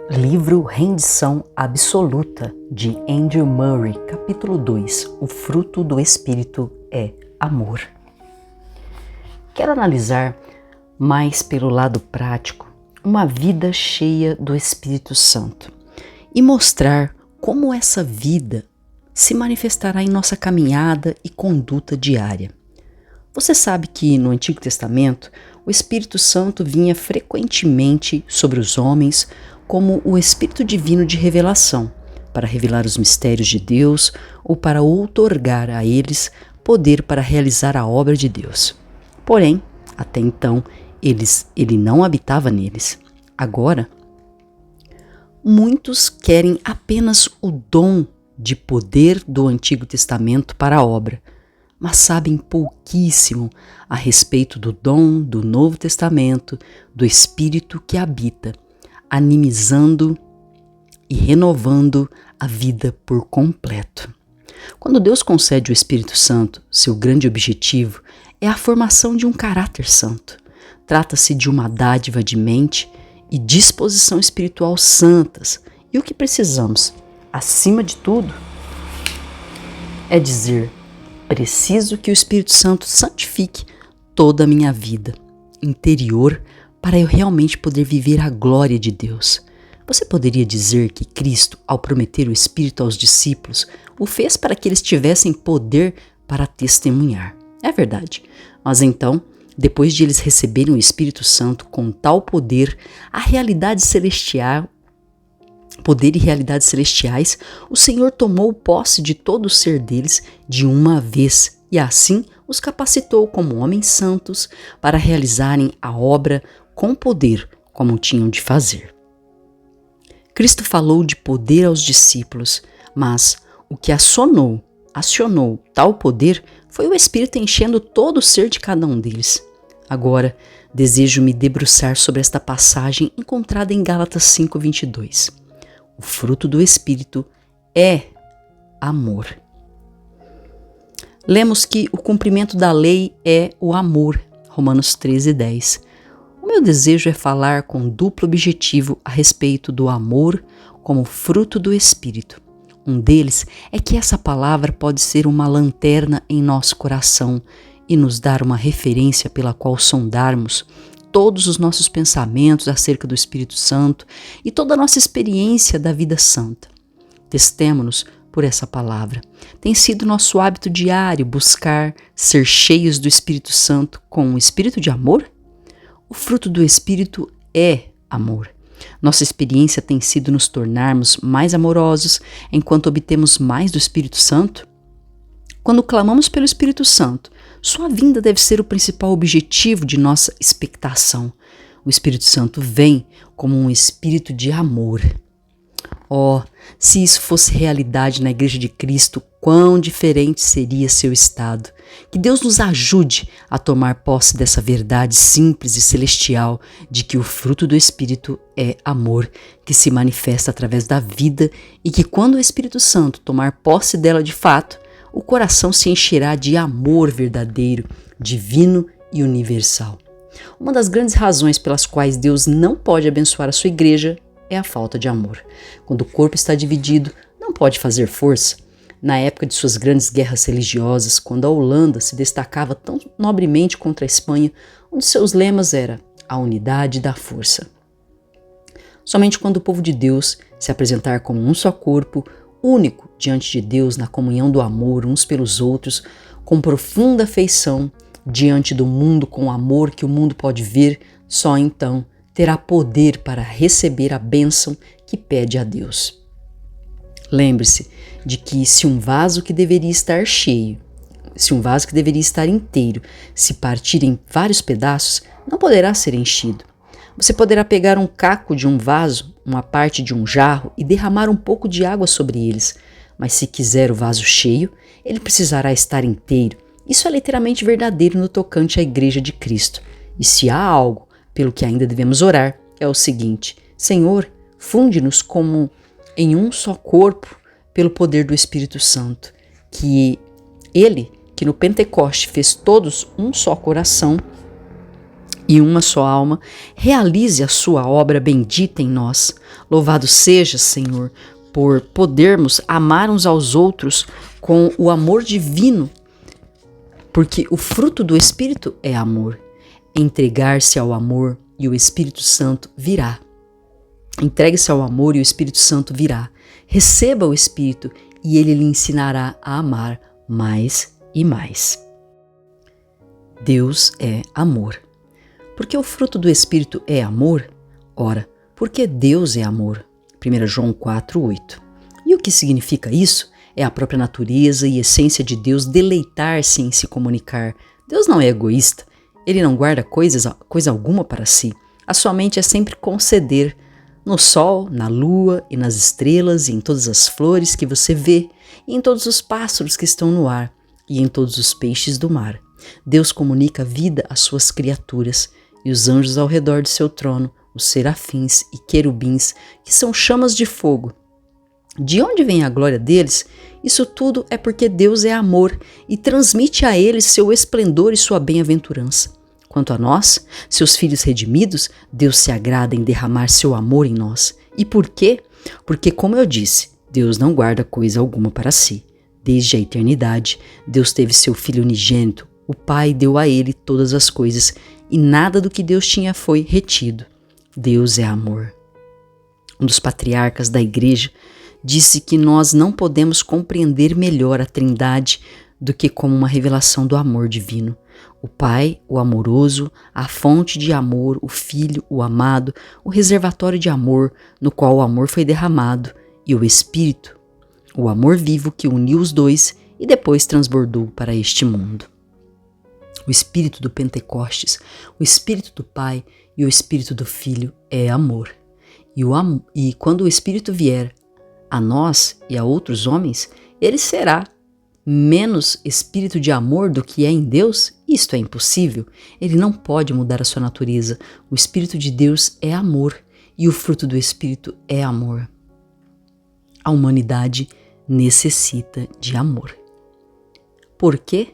Livro Rendição Absoluta, de Andrew Murray, capítulo 2. O fruto do Espírito é amor. Quero analisar mais pelo lado prático uma vida cheia do Espírito Santo e mostrar como essa vida se manifestará em nossa caminhada e conduta diária. Você sabe que no Antigo Testamento o Espírito Santo vinha frequentemente sobre os homens como o Espírito Divino de revelação, para revelar os mistérios de Deus ou para outorgar a eles poder para realizar a obra de Deus. Porém, até então, ele não habitava neles. Agora, muitos querem apenas o dom de poder do Antigo Testamento para a obra, mas sabem pouquíssimo a respeito do dom do Novo Testamento, do Espírito que habita, animizando e renovando a vida por completo. Quando Deus concede o Espírito Santo, seu grande objetivo é a formação de um caráter santo. Trata-se de uma dádiva de mente e disposição espiritual santas, e o que precisamos, acima de tudo, é dizer: preciso que o Espírito Santo santifique toda a minha vida interior para eu realmente poder viver a glória de Deus. Você poderia dizer que Cristo, ao prometer o Espírito aos discípulos, o fez para que eles tivessem poder para testemunhar. É verdade. Mas então, depois de eles receberem o Espírito Santo com tal poder, poder e realidades celestiais, o Senhor tomou posse de todo o ser deles de uma vez e assim os capacitou como homens santos para realizarem a obra com poder como tinham de fazer. Cristo falou de poder aos discípulos, mas o que acionou tal poder foi o Espírito enchendo todo o ser de cada um deles. Agora, desejo me debruçar sobre esta passagem encontrada em Gálatas 5:22. O fruto do Espírito é amor. Lemos que o cumprimento da lei é o amor, Romanos 13:10. O meu desejo é falar com duplo objetivo a respeito do amor como fruto do Espírito. Um deles é que essa palavra pode ser uma lanterna em nosso coração e nos dar uma referência pela qual sondarmos todos os nossos pensamentos acerca do Espírito Santo e toda a nossa experiência da vida santa. Testemo-nos por essa palavra. Tem sido nosso hábito diário buscar ser cheios do Espírito Santo com o espírito de amor? O fruto do Espírito é amor. Nossa experiência tem sido nos tornarmos mais amorosos enquanto obtemos mais do Espírito Santo? Quando clamamos pelo Espírito Santo, sua vinda deve ser o principal objetivo de nossa expectação. O Espírito Santo vem como um espírito de amor. Oh, se isso fosse realidade na Igreja de Cristo, quão diferente seria seu estado. Que Deus nos ajude a tomar posse dessa verdade simples e celestial de que o fruto do Espírito é amor, que se manifesta através da vida e que quando o Espírito Santo tomar posse dela de fato, o coração se encherá de amor verdadeiro, divino e universal. Uma das grandes razões pelas quais Deus não pode abençoar a sua igreja é a falta de amor. Quando o corpo está dividido, não pode fazer força. Na época de suas grandes guerras religiosas, quando a Holanda se destacava tão nobremente contra a Espanha, um de seus lemas era a unidade da força. Somente quando o povo de Deus se apresentar como um só corpo, único diante de Deus na comunhão do amor uns pelos outros, com profunda afeição diante do mundo com o amor que o mundo pode ver, só então terá poder para receber a bênção que pede a Deus. Lembre-se de que se um vaso que deveria estar inteiro, se partir em vários pedaços, não poderá ser enchido. Você poderá pegar um caco de um vaso, uma parte de um jarro e derramar um pouco de água sobre eles, mas se quiser o vaso cheio, ele precisará estar inteiro. Isso é literalmente verdadeiro no tocante à Igreja de Cristo. E se há algo pelo que ainda devemos orar, é o seguinte: Senhor, funde-nos como em um só corpo pelo poder do Espírito Santo, que Ele, que no Pentecoste fez todos um só coração, e uma só alma, realize a sua obra bendita em nós. Louvado seja, Senhor, por podermos amar uns aos outros com o amor divino, porque o fruto do Espírito é amor. Entregar-se ao amor e o Espírito Santo virá. Entregue-se ao amor e o Espírito Santo virá. Receba o Espírito e ele lhe ensinará a amar mais e mais. Deus é amor. Porque o fruto do Espírito é amor? Ora, porque Deus é amor. 1 João 4:8. E o que significa isso? É a própria natureza e essência de Deus deleitar-se em se comunicar. Deus não é egoísta. Ele não guarda coisa alguma para si. A sua mente é sempre conceder. No sol, na lua e nas estrelas, e em todas as flores que você vê, e em todos os pássaros que estão no ar, e em todos os peixes do mar. Deus comunica vida às suas criaturas, e os anjos ao redor de seu trono, os serafins e querubins, que são chamas de fogo. De onde vem a glória deles? Isso tudo é porque Deus é amor e transmite a eles seu esplendor e sua bem-aventurança. Quanto a nós, seus filhos redimidos, Deus se agrada em derramar seu amor em nós. E por quê? Porque, como eu disse, Deus não guarda coisa alguma para si. Desde a eternidade, Deus teve seu Filho unigênito, o Pai deu a ele todas as coisas, e nada do que Deus tinha foi retido. Deus é amor. Um dos patriarcas da igreja disse que nós não podemos compreender melhor a Trindade do que como uma revelação do amor divino. O Pai, o amoroso, a fonte de amor, o Filho, o amado, o reservatório de amor, no qual o amor foi derramado, e o Espírito, o amor vivo que uniu os dois e depois transbordou para este mundo. O Espírito do Pentecostes, o Espírito do Pai e o Espírito do Filho é amor. E quando o Espírito vier a nós e a outros homens, ele será menos espírito de amor do que é em Deus? Isto é impossível. Ele não pode mudar a sua natureza. O Espírito de Deus é amor e o fruto do Espírito é amor. A humanidade necessita de amor. Por quê?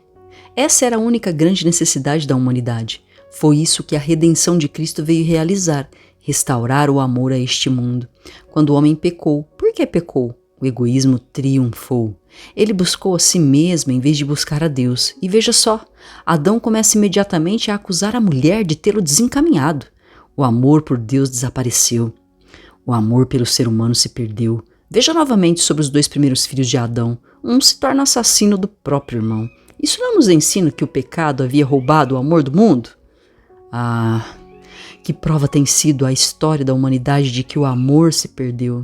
Essa era a única grande necessidade da humanidade. Foi isso que a redenção de Cristo veio realizar, restaurar o amor a este mundo. Quando o homem pecou, por que pecou? O egoísmo triunfou. Ele buscou a si mesmo em vez de buscar a Deus. E veja só, Adão começa imediatamente a acusar a mulher de tê-lo desencaminhado. O amor por Deus desapareceu. O amor pelo ser humano se perdeu. Veja novamente sobre os dois primeiros filhos de Adão. Um se torna assassino do próprio irmão. Isso não nos ensina que o pecado havia roubado o amor do mundo? Ah, que prova tem sido a história da humanidade de que o amor se perdeu.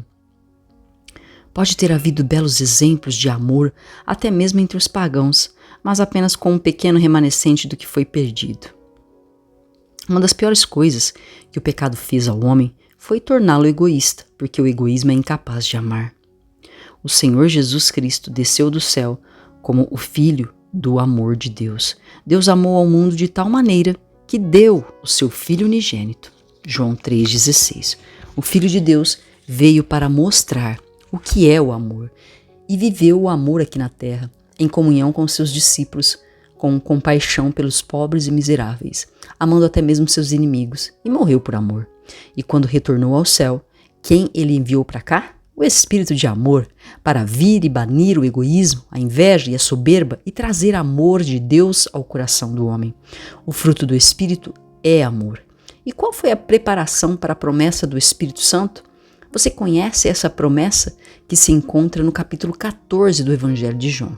Pode ter havido belos exemplos de amor até mesmo entre os pagãos, mas apenas com um pequeno remanescente do que foi perdido. Uma das piores coisas que o pecado fez ao homem foi torná-lo egoísta, porque o egoísmo é incapaz de amar. O Senhor Jesus Cristo desceu do céu como o Filho do amor de Deus. Deus amou ao mundo de tal maneira que deu o seu Filho unigênito. João 3,16. O Filho de Deus veio para mostrar o que é o amor e viveu o amor aqui na terra, em comunhão com seus discípulos, com compaixão pelos pobres e miseráveis, amando até mesmo seus inimigos, e morreu por amor. E quando retornou ao céu, quem ele enviou para cá? O Espírito de amor, para vir e banir o egoísmo, a inveja e a soberba e trazer amor de Deus ao coração do homem. O fruto do Espírito é amor. E qual foi a preparação para a promessa do Espírito Santo? Você conhece essa promessa que se encontra no capítulo 14 do Evangelho de João.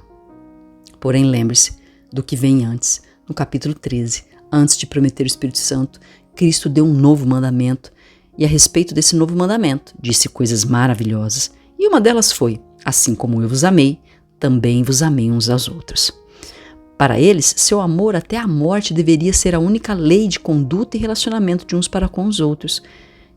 Porém, lembre-se do que vem antes, no capítulo 13. Antes de prometer o Espírito Santo, Cristo deu um novo mandamento, e a respeito desse novo mandamento, disse coisas maravilhosas. E uma delas foi: assim como eu vos amei, também vos amei uns aos outros. Para eles, seu amor até a morte deveria ser a única lei de conduta e relacionamento de uns para com os outros.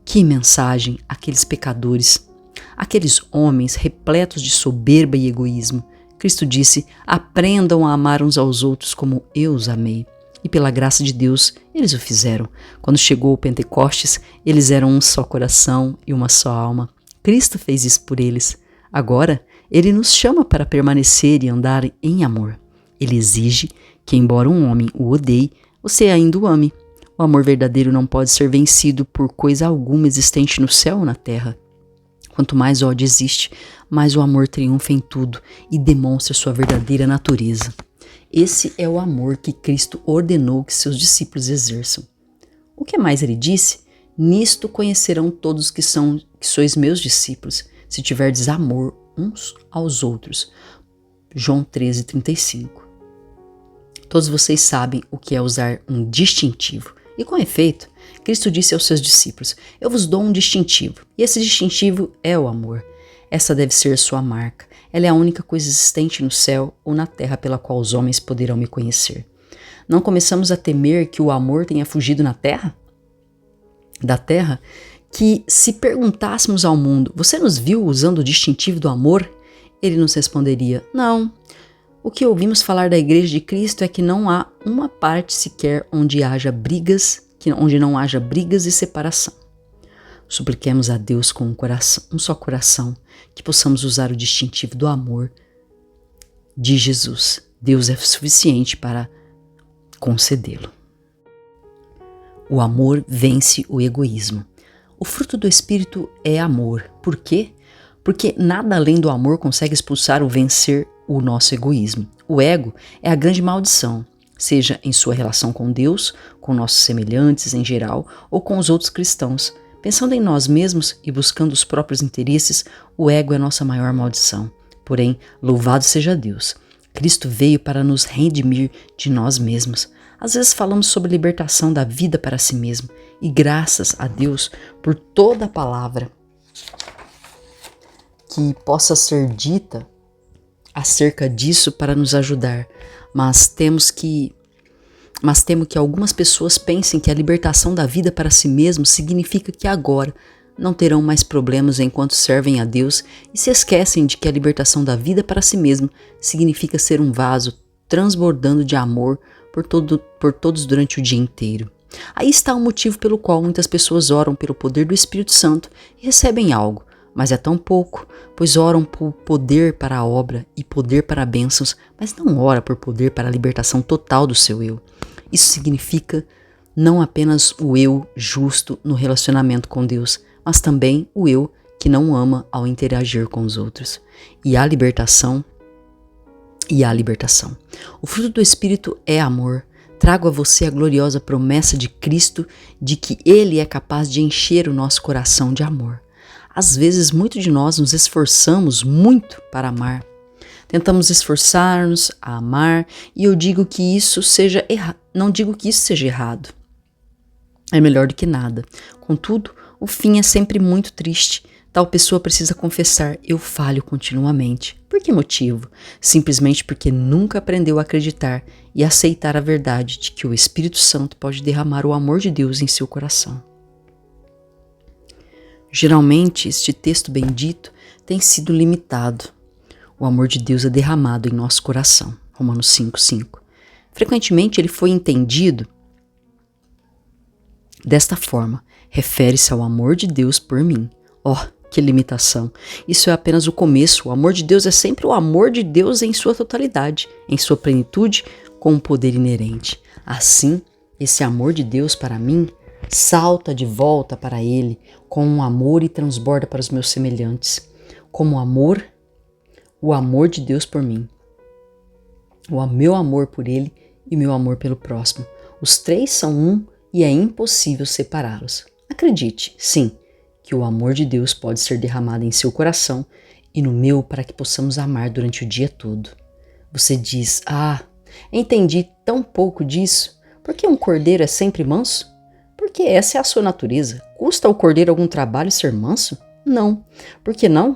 Que mensagem àqueles pecadores, aqueles homens repletos de soberba e egoísmo. Cristo disse: aprendam a amar uns aos outros como eu os amei. E pela graça de Deus, eles o fizeram. Quando chegou o Pentecostes, eles eram um só coração e uma só alma. Cristo fez isso por eles. Agora, ele nos chama para permanecer e andar em amor. Ele exige que, embora um homem o odeie, você ainda o ame. O O amor verdadeiro não pode ser vencido por coisa alguma existente no céu ou na terra. Quanto mais ódio existe, mais o amor triunfa em tudo e demonstra sua verdadeira natureza. Esse é o amor que Cristo ordenou que seus discípulos exerçam. O que mais ele disse? Nisto conhecerão todos que sois meus discípulos, se tiverdes amor uns aos outros. João 13:35. Todos vocês sabem o que é usar um distintivo. E com efeito, Cristo disse aos seus discípulos: eu vos dou um distintivo, e esse distintivo é o amor. Essa deve ser sua marca. Ela é a única coisa existente no céu ou na terra pela qual os homens poderão me conhecer. Não começamos a temer que o amor tenha fugido da terra? Que se perguntássemos ao mundo: você nos viu usando o distintivo do amor? Ele nos responderia: não. O que ouvimos falar da Igreja de Cristo é que não há uma parte sequer onde não haja brigas e separação. Supliquemos a Deus com um só coração, que possamos usar o distintivo do amor de Jesus. Deus é suficiente para concedê-lo. O amor vence o egoísmo. O fruto do Espírito é amor. Por quê? Porque nada além do amor consegue expulsar ou vencer o nosso egoísmo. O ego é a grande maldição, seja em sua relação com Deus, com nossos semelhantes em geral ou com os outros cristãos. Pensando em nós mesmos e buscando os próprios interesses, o ego é a nossa maior maldição. Porém, louvado seja Deus. Cristo veio para nos redimir de nós mesmos. Às vezes falamos sobre libertação da vida para si mesmo, e graças a Deus por toda a palavra que possa ser dita acerca disso para nos ajudar, mas temo que algumas pessoas pensem que a libertação da vida para si mesmo significa que agora não terão mais problemas enquanto servem a Deus e se esquecem de que a libertação da vida para si mesmo significa ser um vaso transbordando de amor por todos durante o dia inteiro. Aí está o motivo pelo qual muitas pessoas oram pelo poder do Espírito Santo e recebem algo, mas é tão pouco, pois oram por poder para a obra e poder para bênçãos, mas não ora por poder para a libertação total do seu eu. Isso significa não apenas o eu justo no relacionamento com Deus, mas também o eu que não ama ao interagir com os outros. E a libertação. O fruto do Espírito é amor. Trago a você a gloriosa promessa de Cristo de que Ele é capaz de encher o nosso coração de amor. Às vezes, muitos de nós nos esforçamos muito para amar. Tentamos esforçar-nos a amar e eu digo que isso seja não digo que isso seja errado. É melhor do que nada. Contudo, o fim é sempre muito triste. Tal pessoa precisa confessar: eu falho continuamente. Por que motivo? Simplesmente porque nunca aprendeu a acreditar e aceitar a verdade de que o Espírito Santo pode derramar o amor de Deus em seu coração. Geralmente, este texto bendito tem sido limitado. O amor de Deus é derramado em nosso coração. Romanos 5:5. Frequentemente, ele foi entendido desta forma: refere-se ao amor de Deus por mim. Que limitação! Isso é apenas o começo. O amor de Deus é sempre o amor de Deus em sua totalidade, em sua plenitude, com o poder inerente. Assim, esse amor de Deus para mim salta de volta para Ele com um amor e transborda para os meus semelhantes. Como amor, o amor de Deus por mim, o meu amor por Ele e meu amor pelo próximo. Os três são um e é impossível separá-los. Acredite, sim, que o amor de Deus pode ser derramado em seu coração e no meu para que possamos amar durante o dia todo. Você diz: entendi tão pouco disso. Por que um cordeiro é sempre manso? Porque essa é a sua natureza. Custa ao cordeiro algum trabalho ser manso? Não. Por que não?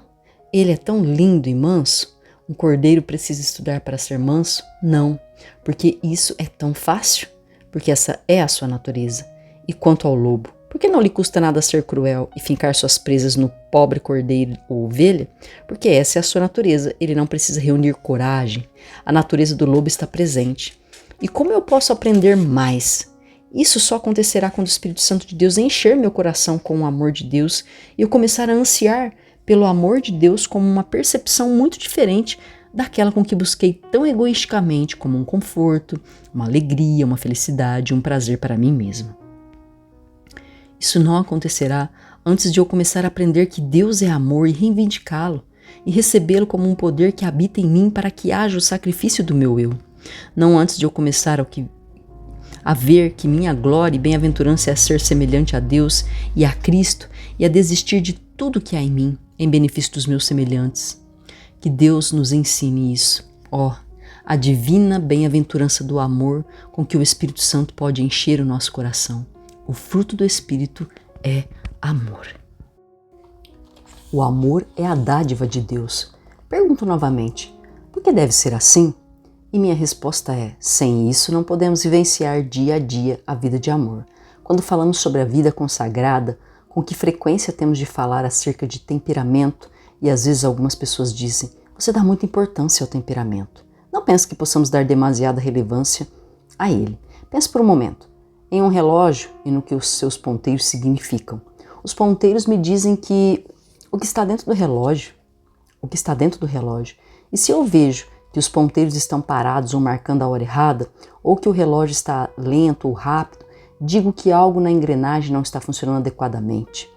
Ele é tão lindo e manso. Um cordeiro precisa estudar para ser manso? Não. Porque isso é tão fácil. Porque essa é a sua natureza. E quanto ao lobo, por que não lhe custa nada ser cruel e fincar suas presas no pobre cordeiro ou ovelha? Porque essa é a sua natureza. Ele não precisa reunir coragem. A natureza do lobo está presente. E como eu posso aprender mais? Isso só acontecerá quando o Espírito Santo de Deus encher meu coração com o amor de Deus e eu começar a ansiar pelo amor de Deus como uma percepção muito diferente daquela com que busquei tão egoisticamente, como um conforto, uma alegria, uma felicidade, um prazer para mim mesmo. Isso não acontecerá antes de eu começar a aprender que Deus é amor e reivindicá-lo, e recebê-lo como um poder que habita em mim para que haja o sacrifício do meu eu. Não antes de eu começar a ver que minha glória e bem-aventurança é ser semelhante a Deus e a Cristo e a desistir de tudo que há em mim em benefício dos meus semelhantes. Que Deus nos ensine isso. A divina bem-aventurança do amor com que o Espírito Santo pode encher o nosso coração. O fruto do Espírito é amor. O amor é a dádiva de Deus. Pergunto novamente, por que deve ser assim? E minha resposta é, sem isso não podemos vivenciar dia a dia a vida de amor. Quando falamos sobre a vida consagrada, com que frequência temos de falar acerca de temperamento, e às vezes algumas pessoas dizem, você dá muita importância ao temperamento. Não pense que possamos dar demasiada relevância a ele. Pense por um momento em um relógio e no que os seus ponteiros significam. Os ponteiros me dizem que o que está dentro do relógio, e se eu vejo que os ponteiros estão parados ou marcando a hora errada, ou que o relógio está lento ou rápido, digo que algo na engrenagem não está funcionando adequadamente.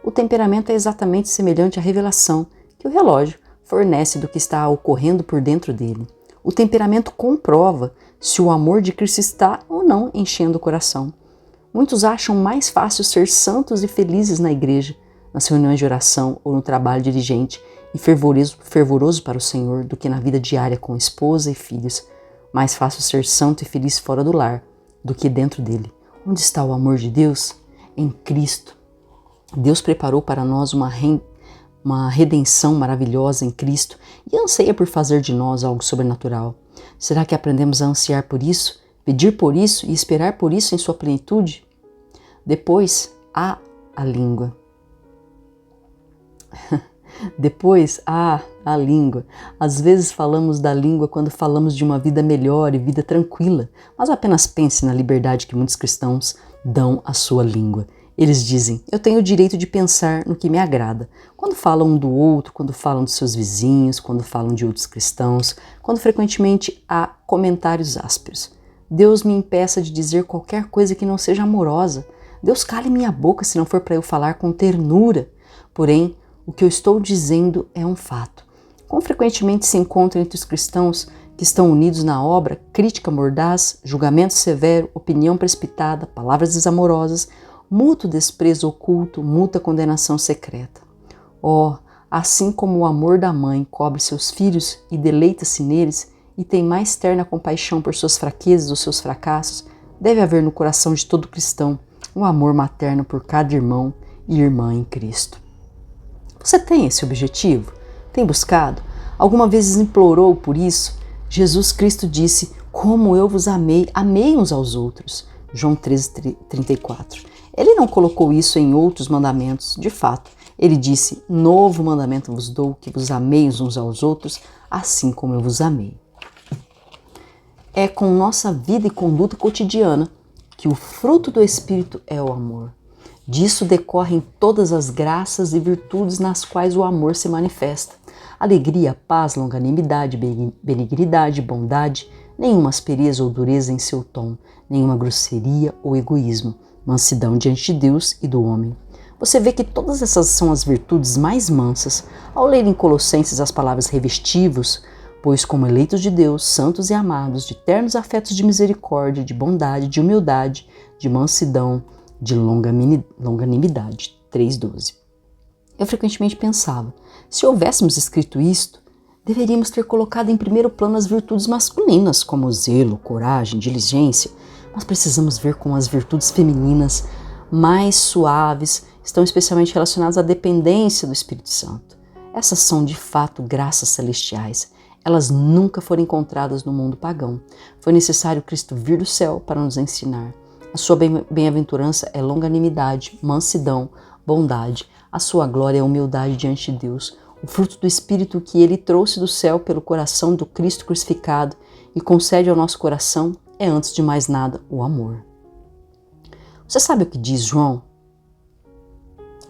O temperamento é exatamente semelhante à revelação que o relógio fornece do que está ocorrendo por dentro dele. O temperamento comprova se o amor de Cristo está ou não enchendo o coração. Muitos acham mais fácil ser santos e felizes na igreja, nas reuniões de oração ou no trabalho diligente e fervoroso para o Senhor do que na vida diária com esposa e filhos. Mais fácil ser santo e feliz fora do lar do que dentro dele. Onde está o amor de Deus? Em Cristo. Deus preparou para nós uma redenção maravilhosa em Cristo e anseia por fazer de nós algo sobrenatural. Será que aprendemos a ansiar por isso, pedir por isso e esperar por isso em sua plenitude? Depois há a língua. A língua. Às vezes falamos da língua quando falamos de uma vida melhor e vida tranquila, mas apenas pense na liberdade que muitos cristãos dão à sua língua. Eles dizem, eu tenho o direito de pensar no que me agrada. Quando falam um do outro, quando falam dos seus vizinhos, quando falam de outros cristãos, quando frequentemente há comentários ásperos. Deus me impeça de dizer qualquer coisa que não seja amorosa. Deus cale minha boca se não for para eu falar com ternura. Porém, o que eu estou dizendo é um fato. Quão frequentemente se encontra entre os cristãos que estão unidos na obra crítica mordaz, julgamento severo, opinião precipitada, palavras desamorosas, mútuo desprezo oculto, mútua condenação secreta. Assim como o amor da mãe cobre seus filhos e deleita-se neles, e tem mais terna compaixão por suas fraquezas ou seus fracassos, deve haver no coração de todo cristão um amor materno por cada irmão e irmã em Cristo. Você tem esse objetivo? Tem buscado? Alguma vez implorou por isso? Jesus Cristo disse, como eu vos amei, amei uns aos outros. João 13:34. Ele não colocou isso em outros mandamentos, de fato. Ele disse, novo mandamento vos dou, que vos ameis uns aos outros, assim como eu vos amei. É com nossa vida e conduta cotidiana que o fruto do Espírito é o amor. Disso decorrem todas as graças e virtudes nas quais o amor se manifesta. Alegria, paz, longanimidade, benignidade, bondade, nenhuma aspereza ou dureza em seu tom, nenhuma grosseria ou egoísmo, mansidão diante de Deus e do homem. Você vê que todas essas são as virtudes mais mansas ao ler em Colossenses as palavras revestivos, pois como eleitos de Deus, santos e amados, de ternos afetos de misericórdia, de bondade, de humildade, de mansidão, de longanimidade. 3:12. Eu frequentemente pensava, se houvéssemos escrito isto, deveríamos ter colocado em primeiro plano as virtudes masculinas, como zelo, coragem, diligência, mas precisamos ver como as virtudes femininas mais suaves estão especialmente relacionadas à dependência do Espírito Santo. Essas são de fato graças celestiais. Elas nunca foram encontradas no mundo pagão. Foi necessário Cristo vir do céu para nos ensinar. A sua bem-aventurança é longanimidade, mansidão, bondade. A sua glória é humildade diante de Deus. O fruto do Espírito que ele trouxe do céu pelo coração do Cristo crucificado e concede ao nosso coração é, antes de mais nada, o amor. Você sabe o que diz João?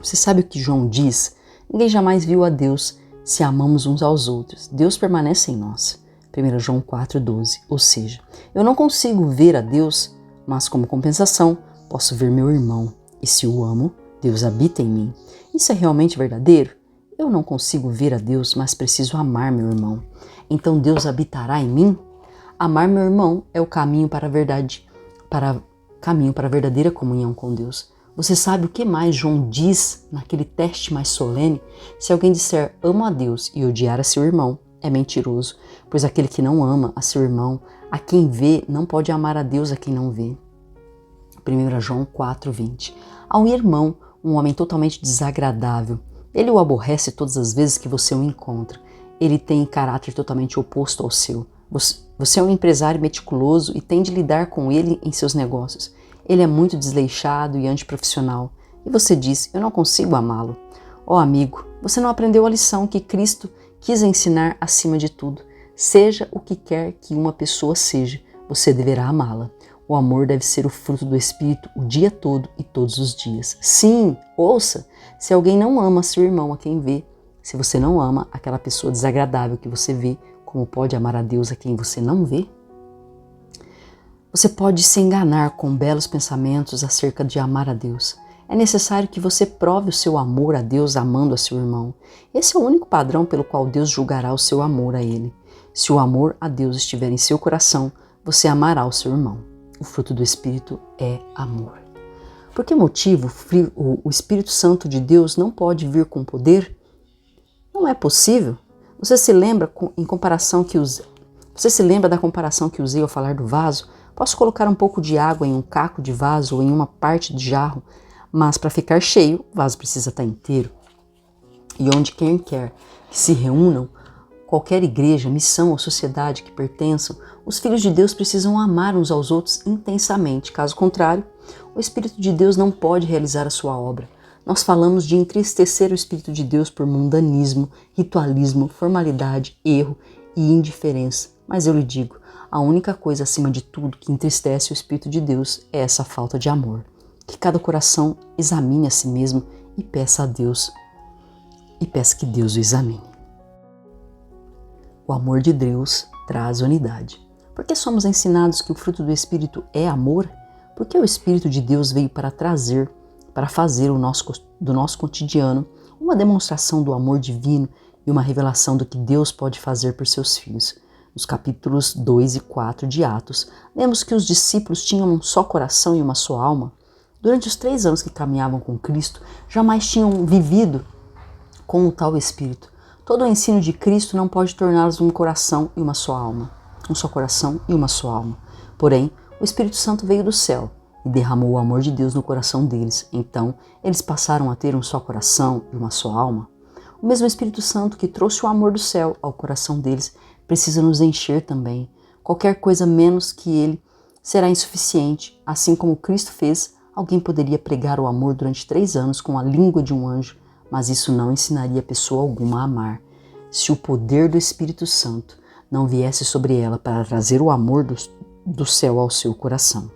Você sabe o que João diz? Ninguém jamais viu a Deus se amamos uns aos outros. Deus permanece em nós. 1 João 4:12. Ou seja, eu não consigo ver a Deus, mas como compensação, posso ver meu irmão. E se o amo, Deus habita em mim. Isso é realmente verdadeiro? Eu não consigo ver a Deus, mas preciso amar meu irmão. Então Deus habitará em mim? Amar meu irmão é o caminho para a verdade, caminho para a verdadeira comunhão com Deus. Você sabe o que mais João diz naquele teste mais solene? Se alguém disser amo a Deus e odiar a seu irmão, é mentiroso, pois aquele que não ama a seu irmão, a quem vê, não pode amar a Deus a quem não vê. 1 João 4:20. Há um irmão, um homem totalmente desagradável. Ele o aborrece todas as vezes que você o encontra. Ele tem caráter totalmente oposto ao seu. Você é um empresário meticuloso e tem de lidar com ele em seus negócios. Ele é muito desleixado e antiprofissional. E você diz, eu não consigo amá-lo. Ó amigo, você não aprendeu a lição que Cristo quis ensinar acima de tudo. Seja o que quer que uma pessoa seja, você deverá amá-la. O amor deve ser o fruto do Espírito o dia todo e todos os dias. Sim, ouça, se alguém não ama seu irmão a quem vê, se você não ama aquela pessoa desagradável que você vê, como pode amar a Deus a quem você não vê? Você pode se enganar com belos pensamentos acerca de amar a Deus. É necessário que você prove o seu amor a Deus amando a seu irmão. Esse é o único padrão pelo qual Deus julgará o seu amor a Ele. Se o amor a Deus estiver em seu coração, você amará o seu irmão. O fruto do Espírito é amor. Por que motivo o Espírito Santo de Deus não pode vir com poder? Não é possível. Você se lembra da comparação que usei ao falar do vaso? Posso colocar um pouco de água em um caco de vaso ou em uma parte de jarro, mas para ficar cheio, o vaso precisa estar inteiro. E onde quem quer que se reúnam, qualquer igreja, missão ou sociedade que pertençam, os filhos de Deus precisam amar uns aos outros intensamente. Caso contrário, o Espírito de Deus não pode realizar a sua obra. Nós falamos de entristecer o Espírito de Deus por mundanismo, ritualismo, formalidade, erro e indiferença. Mas eu lhe digo, a única coisa acima de tudo que entristece o Espírito de Deus é essa falta de amor. Que cada coração examine a si mesmo e peça que Deus o examine. O amor de Deus traz unidade. Por que somos ensinados que o fruto do Espírito é amor? Porque o Espírito de Deus veio para fazer do nosso cotidiano uma demonstração do amor divino e uma revelação do que Deus pode fazer por seus filhos. Nos capítulos 2 e 4 de Atos, lemos que os discípulos tinham um só coração e uma só alma. Durante os 3 anos que caminhavam com Cristo, jamais tinham vivido com o tal Espírito. Todo o ensino de Cristo não pode torná-los um coração e uma só alma. Um só coração e uma só alma. Porém, o Espírito Santo veio do céu e derramou o amor de Deus no coração deles. Então, eles passaram a ter um só coração e uma só alma. O mesmo Espírito Santo que trouxe o amor do céu ao coração deles precisa nos encher também. Qualquer coisa menos que ele será insuficiente. Assim como Cristo fez, alguém poderia pregar o amor durante 3 anos com a língua de um anjo, mas isso não ensinaria pessoa alguma a amar. Se o poder do Espírito Santo não viesse sobre ela para trazer o amor do céu ao seu coração.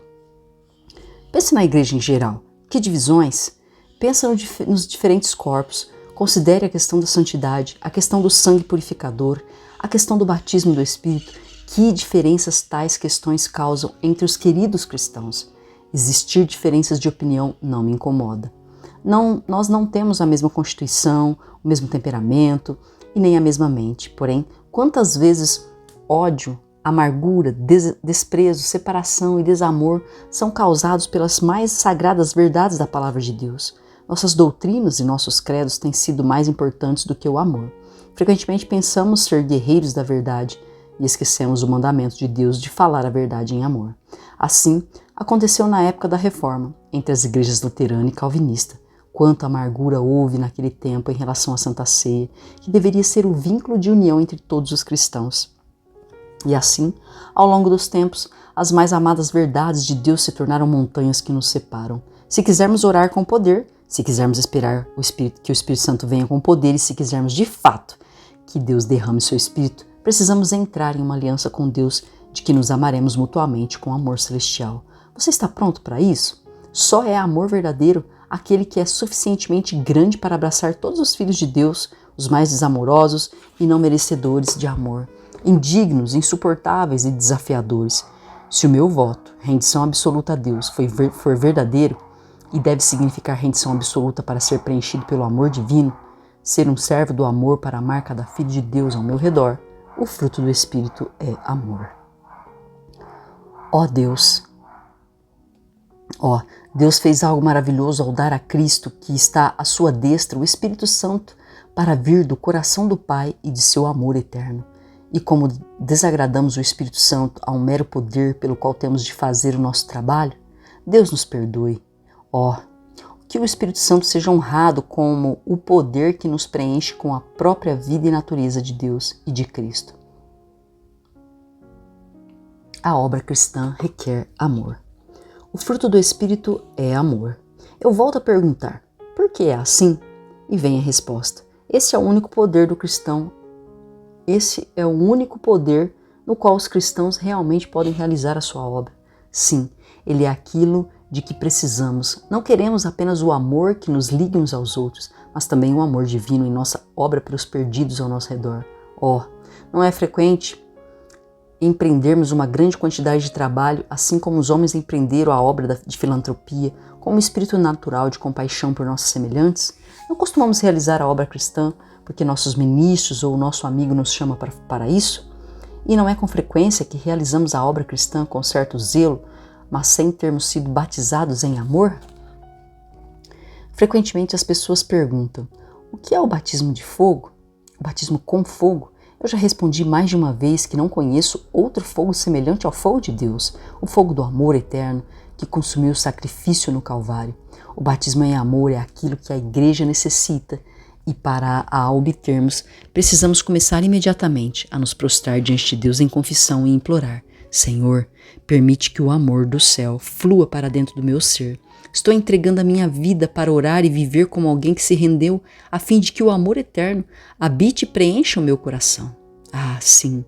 Pense na igreja em geral. Que divisões? Pensa nos diferentes corpos. Considere a questão da santidade, a questão do sangue purificador, a questão do batismo do Espírito. Que diferenças tais questões causam entre os queridos cristãos? Existir diferenças de opinião não me incomoda. Nós não temos a mesma constituição, o mesmo temperamento e nem a mesma mente. Porém, quantas vezes ódio, amargura, desprezo, separação e desamor são causados pelas mais sagradas verdades da palavra de Deus? Nossas doutrinas e nossos credos têm sido mais importantes do que o amor. Frequentemente pensamos ser guerreiros da verdade e esquecemos o mandamento de Deus de falar a verdade em amor. Assim, aconteceu na época da Reforma, entre as igrejas luterana e calvinista. Quanta amargura houve naquele tempo em relação à Santa Ceia, que deveria ser o vínculo de união entre todos os cristãos. E assim, ao longo dos tempos, as mais amadas verdades de Deus se tornaram montanhas que nos separam. Se quisermos orar com poder, se quisermos esperar que o Espírito Santo venha com poder e se quisermos de fato que Deus derrame seu Espírito, precisamos entrar em uma aliança com Deus de que nos amaremos mutuamente com amor celestial. Você está pronto para isso? Só é amor verdadeiro aquele que é suficientemente grande para abraçar todos os filhos de Deus, os mais desamorosos e não merecedores de amor, indignos, insuportáveis e desafiadores. Se o meu voto, rendição absoluta a Deus, for verdadeiro, e deve significar rendição absoluta para ser preenchido pelo amor divino, ser um servo do amor para amar cada filho de Deus ao meu redor, o fruto do Espírito é amor. Ó Deus, Deus fez algo maravilhoso ao dar a Cristo, que está à sua destra, o Espírito Santo, para vir do coração do Pai e de seu amor eterno. E como desagradamos o Espírito Santo a um mero poder pelo qual temos de fazer o nosso trabalho, Deus nos perdoe. Que o Espírito Santo seja honrado como o poder que nos preenche com a própria vida e natureza de Deus e de Cristo. A obra cristã requer amor. O fruto do Espírito é amor. Eu volto a perguntar, por que é assim? E vem a resposta. Esse é o único poder do cristão. Esse é o único poder no qual os cristãos realmente podem realizar a sua obra. Sim, ele é aquilo de que precisamos. Não queremos apenas o amor que nos liga uns aos outros, mas também o amor divino em nossa obra pelos perdidos ao nosso redor. Não é frequente empreendermos uma grande quantidade de trabalho, assim como os homens empreenderam a obra de filantropia, com um espírito natural de compaixão por nossos semelhantes? Não costumamos realizar a obra cristã porque nossos ministros ou nosso amigo nos chama para isso? E não é com frequência que realizamos a obra cristã com certo zelo, mas sem termos sido batizados em amor? Frequentemente as pessoas perguntam, o que é o batismo de fogo? O batismo com fogo? Eu já respondi mais de uma vez que não conheço outro fogo semelhante ao fogo de Deus, o fogo do amor eterno que consumiu o sacrifício no Calvário. O batismo em amor é aquilo que a igreja necessita e para a obtermos precisamos começar imediatamente a nos prostrar diante de Deus em confissão e implorar: Senhor, permite que o amor do céu flua para dentro do meu ser. Estou entregando a minha vida para orar e viver como alguém que se rendeu, a fim de que o amor eterno habite e preencha o meu coração. Sim,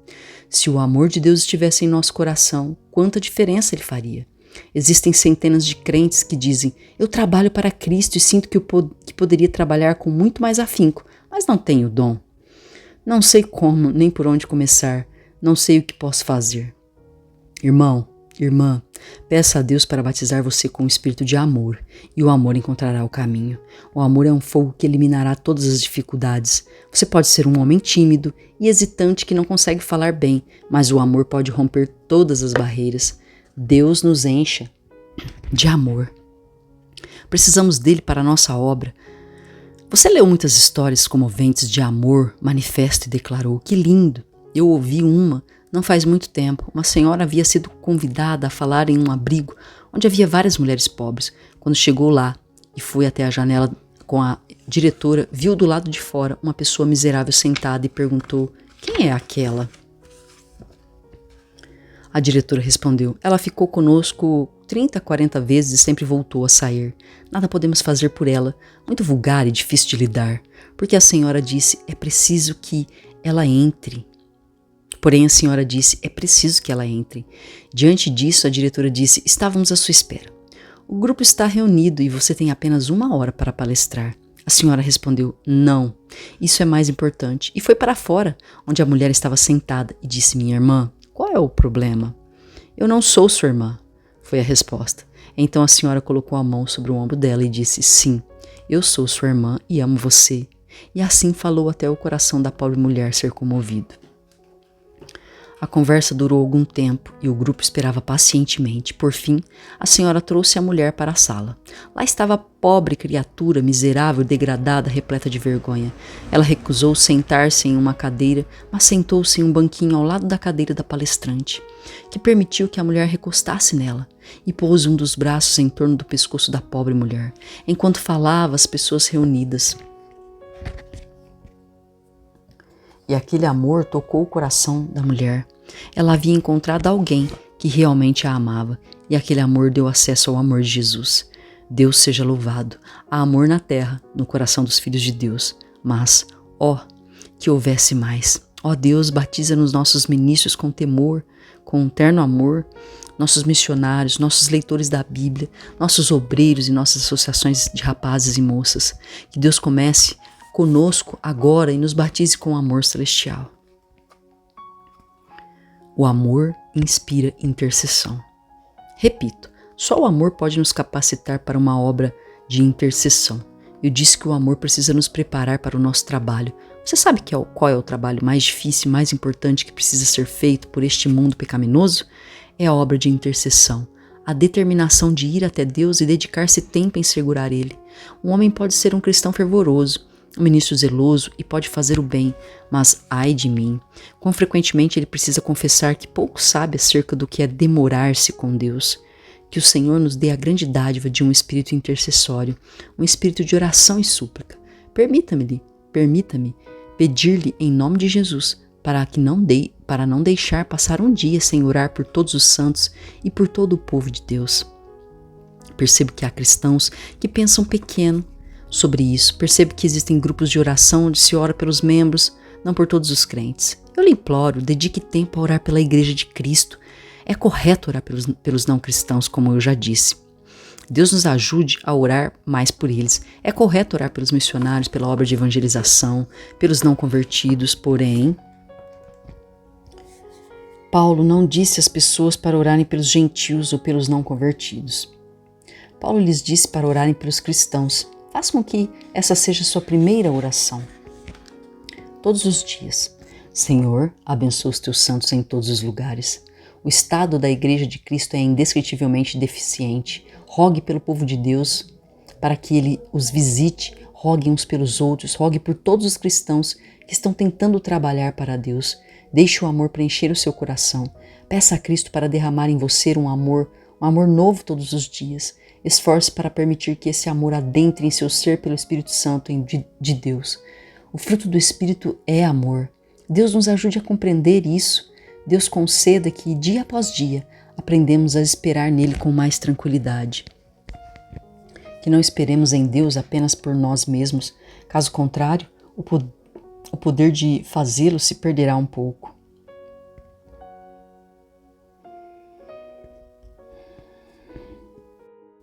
se o amor de Deus estivesse em nosso coração, quanta diferença ele faria. Existem centenas de crentes que dizem, eu trabalho para Cristo e sinto que poderia trabalhar com muito mais afinco, mas não tenho o dom. Não sei como, nem por onde começar, não sei o que posso fazer. Irmão, irmã, peça a Deus para batizar você com o espírito de amor, e o amor encontrará o caminho. O amor é um fogo que eliminará todas as dificuldades. Você pode ser um homem tímido e hesitante que não consegue falar bem, mas o amor pode romper todas as barreiras. Deus nos encha de amor. Precisamos dele para a nossa obra. Você leu muitas histórias comoventes de amor, manifesto e declarou, que lindo. Eu ouvi uma não faz muito tempo. Uma senhora havia sido convidada a falar em um abrigo onde havia várias mulheres pobres. Quando chegou lá e foi até a janela com a diretora, viu do lado de fora uma pessoa miserável sentada e perguntou, quem é aquela? A diretora respondeu, ela ficou conosco 30, 40 vezes e sempre voltou a sair. Nada podemos fazer por ela, muito vulgar e difícil de lidar, porque a senhora disse, é preciso que ela entre. Porém, a senhora disse, é preciso que ela entre. Diante disso, a diretora disse, estávamos à sua espera. O grupo está reunido e você tem apenas 1 hora para palestrar. A senhora respondeu, não, isso é mais importante. E foi para fora, onde a mulher estava sentada e disse, minha irmã, qual é o problema? Eu não sou sua irmã, foi a resposta. Então a senhora colocou a mão sobre o ombro dela e disse, sim, eu sou sua irmã e amo você. E assim falou até o coração da pobre mulher ser comovido. A conversa durou algum tempo e o grupo esperava pacientemente. Por fim, a senhora trouxe a mulher para a sala. Lá estava a pobre criatura, miserável, degradada, repleta de vergonha. Ela recusou sentar-se em uma cadeira, mas sentou-se em um banquinho ao lado da cadeira da palestrante, que permitiu que a mulher recostasse nela e pôs um dos braços em torno do pescoço da pobre mulher, enquanto falava às pessoas reunidas. E aquele amor tocou o coração da mulher. Ela havia encontrado alguém que realmente a amava, e aquele amor deu acesso ao amor de Jesus. Deus seja louvado. Há amor na terra, no coração dos filhos de Deus. Mas, que houvesse mais. Deus, batiza nos nossos ministros com temor, com um terno amor, nossos missionários, nossos leitores da Bíblia, nossos obreiros e nossas associações de rapazes e moças. Que Deus comece conosco agora e nos batize com amor celestial. O amor inspira intercessão. Repito, Só o amor pode nos capacitar para uma obra de intercessão. Eu disse que o amor precisa nos preparar para o nosso trabalho. Você sabe qual é o trabalho mais difícil e mais importante que precisa ser feito por este mundo pecaminoso? É a obra de intercessão. A determinação de ir até Deus e dedicar-se tempo em segurar Ele. Um homem pode ser um cristão fervoroso, um ministro zeloso e pode fazer o bem, mas ai de mim. Quão frequentemente ele precisa confessar que pouco sabe acerca do que é demorar-se com Deus. Que o Senhor nos dê a grande dádiva de um espírito intercessório, um espírito de oração e súplica. Permita-me pedir-lhe em nome de Jesus, para não deixar passar um dia sem orar por todos os santos e por todo o povo de Deus. Percebo que há cristãos que pensam pequeno sobre isso. Percebo que existem grupos de oração onde se ora pelos membros, não por todos os crentes. Eu lhe imploro, dedique tempo a orar pela Igreja de Cristo. É correto orar pelos não cristãos, como eu já disse. Deus nos ajude a orar mais por eles. É correto orar pelos missionários, pela obra de evangelização, pelos não convertidos, porém, Paulo não disse às pessoas para orarem pelos gentios ou pelos não convertidos. Paulo lhes disse para orarem pelos cristãos. Faça com que essa seja a sua primeira oração. Todos os dias. Senhor, abençoa os teus santos em todos os lugares. O estado da Igreja de Cristo é indescritivelmente deficiente. Rogue pelo povo de Deus para que Ele os visite. Rogue uns pelos outros. Rogue por todos os cristãos que estão tentando trabalhar para Deus. Deixe o amor preencher o seu coração. Peça a Cristo para derramar em você um amor novo todos os dias. Esforce para permitir que esse amor adentre em seu ser pelo Espírito Santo de Deus. O fruto do Espírito é amor. Deus nos ajude a compreender isso. Deus conceda que, dia após dia, aprendemos a esperar nele com mais tranquilidade. Que não esperemos em Deus apenas por nós mesmos. Caso contrário, o poder de fazê-lo se perderá um pouco.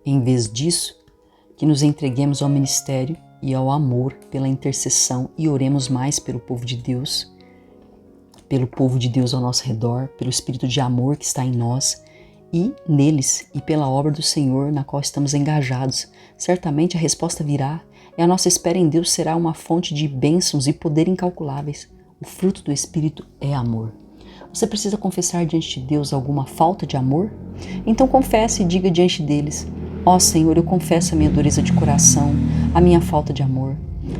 Em vez disso, que nos entreguemos ao ministério e ao amor pela intercessão e oremos mais pelo povo de Deus ao nosso redor, pelo espírito de amor que está em nós e neles e pela obra do Senhor na qual estamos engajados. Certamente a resposta virá e a nossa espera em Deus será uma fonte de bênçãos e poder incalculáveis. O fruto do Espírito é amor. Você precisa confessar diante de Deus alguma falta de amor? Então confesse e diga diante deles: ó Senhor, eu confesso a minha dureza de coração, a minha falta de amor.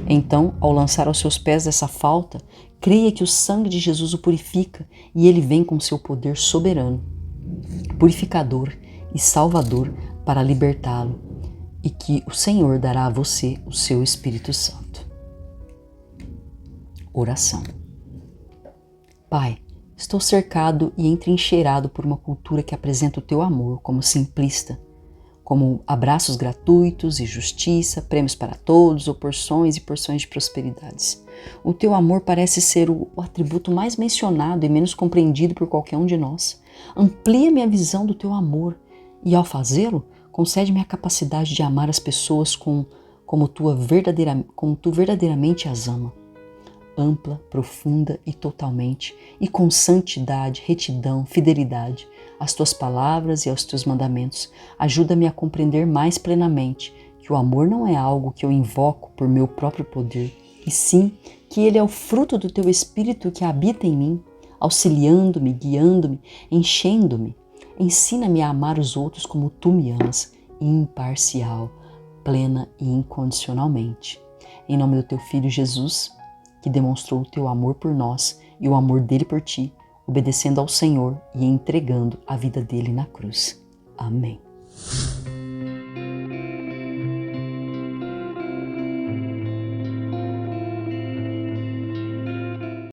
Então, ao lançar aos seus pés essa falta, creia que o sangue de Jesus o purifica e ele vem com seu poder soberano, purificador e salvador para libertá-lo e que o Senhor dará a você o seu Espírito Santo. Oração. Pai, estou cercado e entrincheirado por uma cultura que apresenta o teu amor como simplista, como abraços gratuitos e justiça, prêmios para todos, ou porções e porções de prosperidades. O teu amor parece ser o atributo mais mencionado e menos compreendido por qualquer um de nós. Amplia-me a visão do teu amor e, ao fazê-lo, concede-me a capacidade de amar as pessoas como tu verdadeiramente as ama. Ampla, profunda e totalmente, e com santidade, retidão, fidelidade, às tuas palavras e aos teus mandamentos. Ajuda-me a compreender mais plenamente que o amor não é algo que eu invoco por meu próprio poder, e sim que ele é o fruto do teu Espírito que habita em mim, auxiliando-me, guiando-me, enchendo-me. Ensina-me a amar os outros como tu me amas, imparcial, plena e incondicionalmente. Em nome do teu Filho Jesus, que demonstrou o teu amor por nós e o amor dele por ti, obedecendo ao Senhor e entregando a vida dele na cruz. Amém.